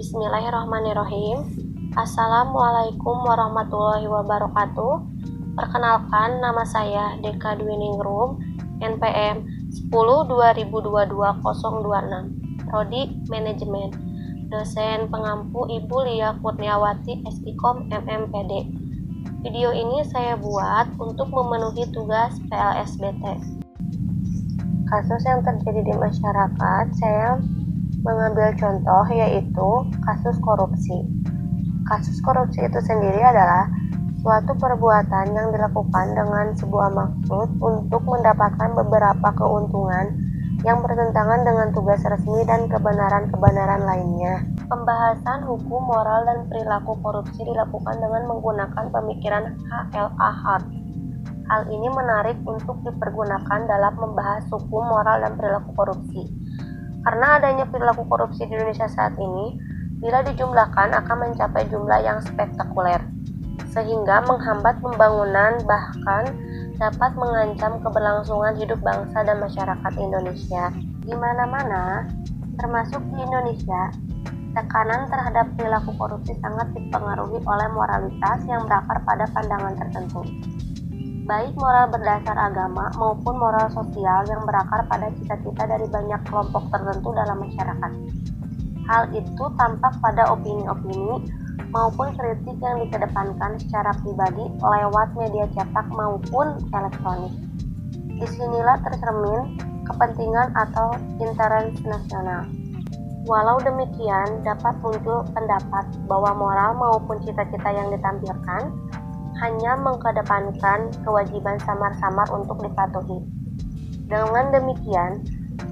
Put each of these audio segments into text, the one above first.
Bismillahirrahmanirrahim. Assalamualaikum warahmatullahi wabarakatuh. Perkenalkan, nama saya Deka Dwiningrum, NPM 10/2022-026, Prodi Manajemen, dosen pengampu Ibu Lia Kurniawati SIKOM MMPD. Video ini saya buat untuk memenuhi tugas PLSBT. Kasus yang terjadi di masyarakat, saya mengambil contoh yaitu kasus korupsi. Kasus korupsi itu sendiri adalah suatu perbuatan yang dilakukan dengan sebuah maksud untuk mendapatkan beberapa keuntungan yang bertentangan dengan tugas resmi dan kebenaran-kebenaran lainnya. Pembahasan hukum, moral, dan perilaku korupsi dilakukan dengan menggunakan pemikiran HLA-Hart. Hal ini menarik untuk dipergunakan dalam membahas hukum, moral, dan perilaku korupsi. Karena adanya perilaku korupsi di Indonesia saat ini, bila dijumlahkan akan mencapai jumlah yang spektakuler, sehingga menghambat pembangunan bahkan dapat mengancam keberlangsungan hidup bangsa dan masyarakat Indonesia. Di mana-mana, termasuk di Indonesia, tekanan terhadap perilaku korupsi sangat dipengaruhi oleh moralitas yang berakar pada pandangan tertentu, baik moral berdasar agama maupun moral sosial yang berakar pada cita-cita dari banyak kelompok tertentu dalam masyarakat. Hal itu tampak pada opini-opini maupun kritik yang dikedepankan secara pribadi lewat media cetak maupun elektronik. Disinilah tercermin kepentingan atau interest nasional. Walau demikian, dapat muncul pendapat bahwa moral maupun cita-cita yang ditampilkan hanya mengedepankan kewajiban samar-samar untuk dipatuhi. Dengan demikian,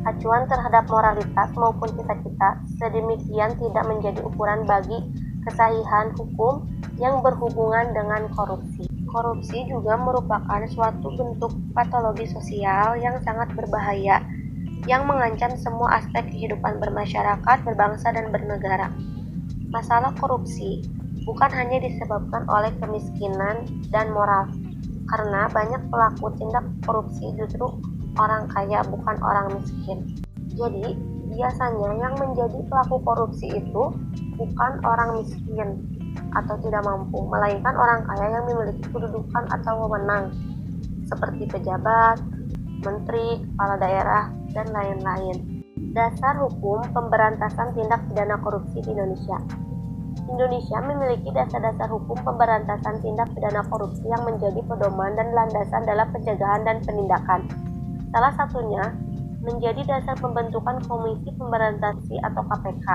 acuan terhadap moralitas maupun cita-cita sedemikian tidak menjadi ukuran bagi kesahihan hukum yang berhubungan dengan korupsi. Korupsi juga merupakan suatu bentuk patologi sosial yang sangat berbahaya, yang mengancam semua aspek kehidupan bermasyarakat, berbangsa, dan bernegara. Masalah korupsi bukan hanya disebabkan oleh kemiskinan dan moral, karena banyak pelaku tindak korupsi justru orang kaya, bukan orang miskin. Jadi, biasanya yang menjadi pelaku korupsi itu bukan orang miskin atau tidak mampu, melainkan orang kaya yang memiliki kedudukan atau wewenang, seperti pejabat, menteri, kepala daerah, dan lain-lain. Dasar hukum pemberantasan tindak pidana korupsi di Indonesia. Indonesia memiliki dasar-dasar hukum pemberantasan tindak pidana korupsi yang menjadi pedoman dan landasan dalam pencegahan dan penindakan. Salah satunya menjadi dasar pembentukan Komisi Pemberantasan atau KPK.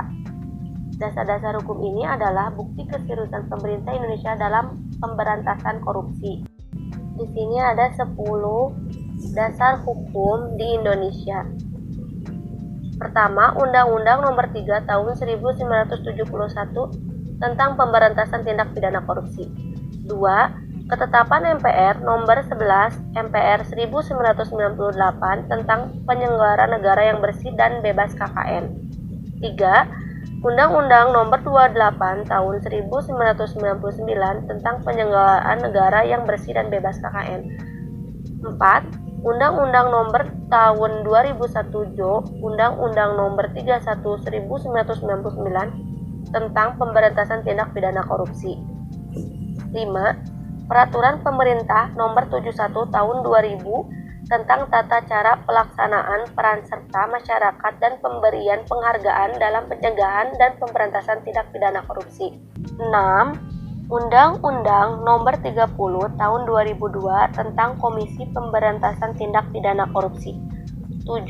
Dasar-dasar hukum ini adalah bukti keseriusan pemerintah Indonesia dalam pemberantasan korupsi. Di sini ada 10 dasar hukum di Indonesia. Pertama, Undang-Undang Nomor 3 Tahun 1971 tentang pemberantasan tindak pidana korupsi. 2. Ketetapan MPR Nomor 11 MPR 1998 tentang penyelenggaraan negara yang bersih dan bebas KKN. 3. Undang-Undang Nomor 28 Tahun 1999 tentang penyelenggaraan negara yang bersih dan bebas KKN. 4. Undang-Undang Nomor Tahun 2001 Undang-Undang Nomor 31 1999 tentang pemberantasan tindak pidana korupsi. 5. Peraturan Pemerintah Nomor 71 Tahun 2000 tentang tata cara pelaksanaan peran serta masyarakat dan pemberian penghargaan dalam pencegahan dan pemberantasan tindak pidana korupsi. 6. Undang-Undang Nomor 30 Tahun 2002 tentang Komisi Pemberantasan Tindak Pidana Korupsi. 7.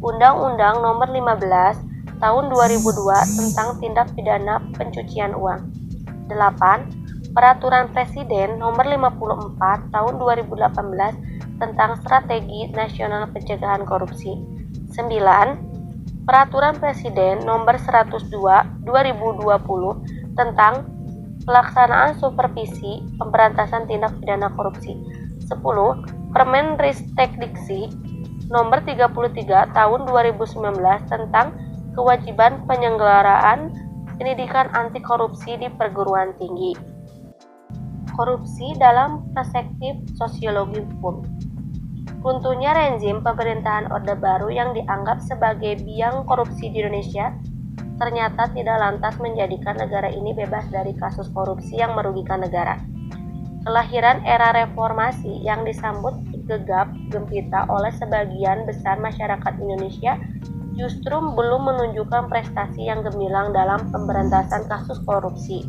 Undang-Undang Nomor 15 Tahun 2002 tentang tindak pidana pencucian uang. 8. Peraturan Presiden Nomor 54 Tahun 2018 tentang Strategi Nasional Pencegahan Korupsi. 9. Peraturan Presiden Nomor 102 2020 tentang pelaksanaan supervisi pemberantasan tindak pidana korupsi. 10. Permenristekdiksi Nomor 33 Tahun 2019 tentang kewajiban penyelenggaraan pendidikan anti korupsi di perguruan tinggi. Korupsi dalam perspektif sosiologi hukum. Runtuhnya rezim pemerintahan Orde Baru yang dianggap sebagai biang korupsi di Indonesia ternyata tidak lantas menjadikan negara ini bebas dari kasus korupsi yang merugikan negara. Kelahiran era reformasi yang disambut gegap gempita oleh sebagian besar masyarakat Indonesia justru belum menunjukkan prestasi yang gemilang dalam pemberantasan kasus korupsi.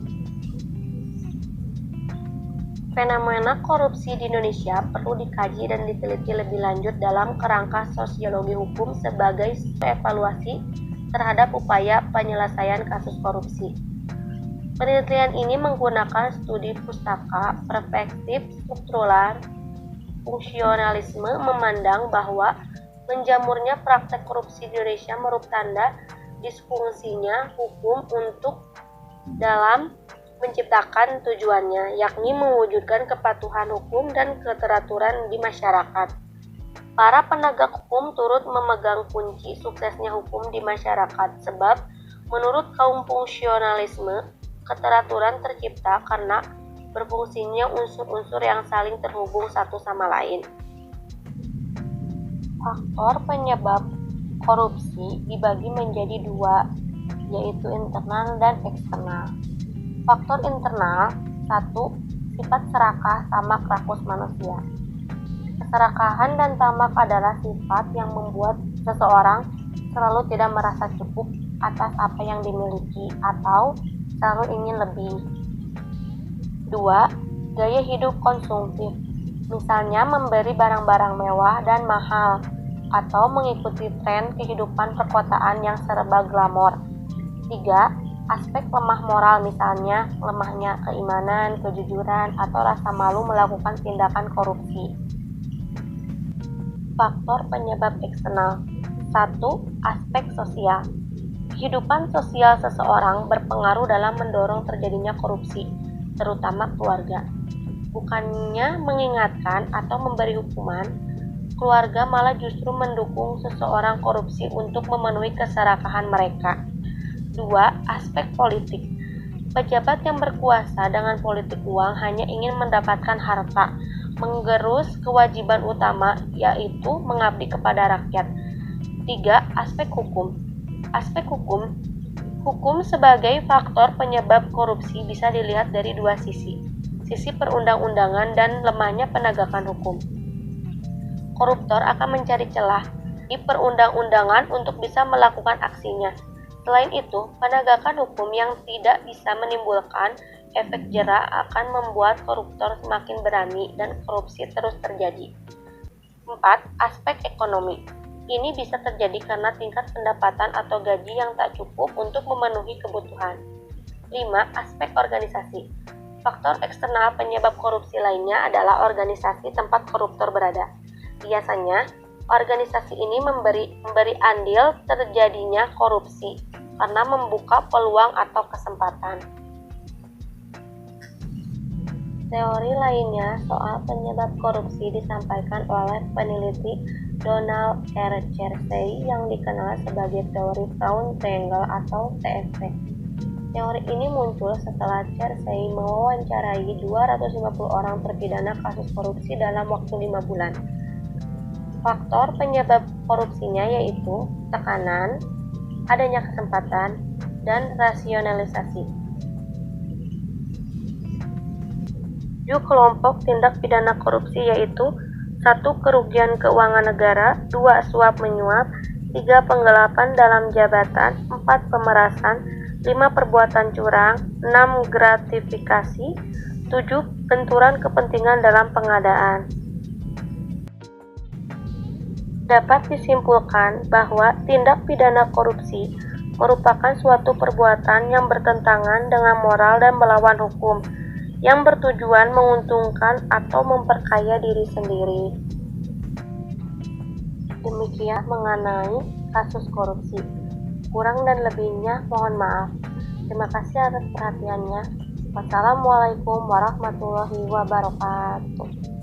Fenomena korupsi di Indonesia perlu dikaji dan diteliti lebih lanjut dalam kerangka sosiologi hukum sebagai evaluasi terhadap upaya penyelesaian kasus korupsi. Penelitian ini menggunakan studi pustaka, perspektif struktural, fungsionalisme memandang bahwa menjamurnya praktek korupsi di Indonesia merupakan tanda disfungsinya hukum untuk dalam menciptakan tujuannya, yakni mewujudkan kepatuhan hukum dan keteraturan di masyarakat. Para penegak hukum turut memegang kunci suksesnya hukum di masyarakat, sebab menurut kaum fungsionalisme, keteraturan tercipta karena berfungsinya unsur-unsur yang saling terhubung satu sama lain. Faktor penyebab korupsi dibagi menjadi dua, yaitu internal dan eksternal. Faktor internal, 1. Sifat serakah tamak rakus manusia. Keserakahan dan tamak adalah sifat yang membuat seseorang selalu tidak merasa cukup atas apa yang dimiliki atau selalu ingin lebih. 2. Gaya hidup konsumtif, misalnya memberi barang-barang mewah dan mahal atau mengikuti tren kehidupan perkotaan yang serba glamor. 3. Aspek lemah moral, misalnya lemahnya keimanan, kejujuran, atau rasa malu melakukan tindakan korupsi. Faktor penyebab eksternal. 1. Aspek sosial. Kehidupan sosial seseorang berpengaruh dalam mendorong terjadinya korupsi, terutama keluarga. Bukannya mengingatkan atau memberi hukuman, keluarga malah justru mendukung seseorang korupsi untuk memenuhi keserakahan mereka. 2. Aspek politik. Pejabat yang berkuasa dengan politik uang hanya ingin mendapatkan harta, menggerus kewajiban utama, yaitu mengabdi kepada rakyat. 3. Aspek hukum. Aspek hukum. Hukum sebagai faktor penyebab korupsi bisa dilihat dari dua sisi. Sisi perundang-undangan dan lemahnya penegakan hukum. Koruptor akan mencari celah di perundang-undangan untuk bisa melakukan aksinya. Selain itu, penegakan hukum yang tidak bisa menimbulkan efek jera akan membuat koruptor semakin berani dan korupsi terus terjadi. 4. Aspek ekonomi. Ini bisa terjadi karena tingkat pendapatan atau gaji yang tak cukup untuk memenuhi kebutuhan. 5. Aspek organisasi. Faktor eksternal penyebab korupsi lainnya adalah organisasi tempat koruptor berada. Biasanya, organisasi ini memberi andil terjadinya korupsi karena membuka peluang atau kesempatan. Teori lainnya soal penyebab korupsi disampaikan oleh peneliti Donald R. Chersey yang dikenal sebagai teori Brown Triangle atau TFT. Teori ini muncul setelah Chersey mewawancarai 250 orang terpidana kasus korupsi dalam waktu 5 bulan. Faktor penyebab korupsinya yaitu tekanan, adanya kesempatan, dan rasionalisasi. 7 kelompok tindak pidana korupsi yaitu 1. Kerugian keuangan negara, 2. Suap menyuap, 3. Penggelapan dalam jabatan, 4. Pemerasan, 5. Perbuatan curang, 6. Gratifikasi, 7. Benturan kepentingan dalam pengadaan. Dapat disimpulkan bahwa tindak pidana korupsi merupakan suatu perbuatan yang bertentangan dengan moral dan melawan hukum, yang bertujuan menguntungkan atau memperkaya diri sendiri. Demikian mengenai kasus korupsi. Kurang dan lebihnya mohon maaf. Terima kasih atas perhatiannya. Wassalamualaikum warahmatullahi wabarakatuh.